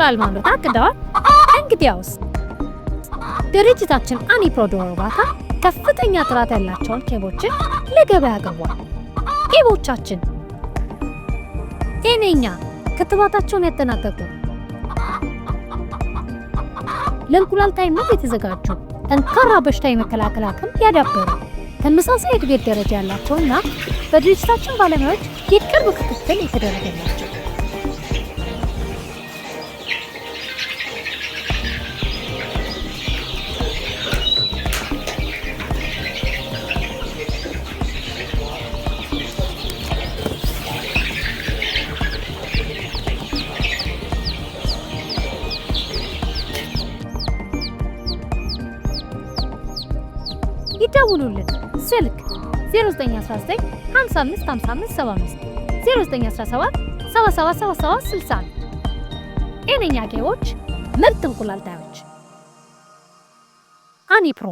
እንቁላል ማምረት አቅደዋል? እንግዲያውስ ድርጅታችን አኒፕሮ ዶሮ እርባታ ከፍተኛ ጥራት ያላቸውን ቄቦችን ለገበያ አቅርቧል። ቄቦቻችን ጤነኛ፣ ክትባታቸውን ያጠናቀቁ፣ ለእንቁላል ጣይነት የተዘጋጁ፣ ጠንካራ በሽታ የመከላከል አቅም ያዳበሩ፣ ተመሳሳይ እድገት ደረጃ ያላቸውና በድርጅታችን ባለሙያዎች የቅርብ ክትትል የተደረገላቸው። ይደውሉልን። ስልክ 0919 55 55 75 0917 77 77 60 ጤነኛ ቄቦች፣ ምርጥ እንቁላል ጣዮች። አኒፕሮ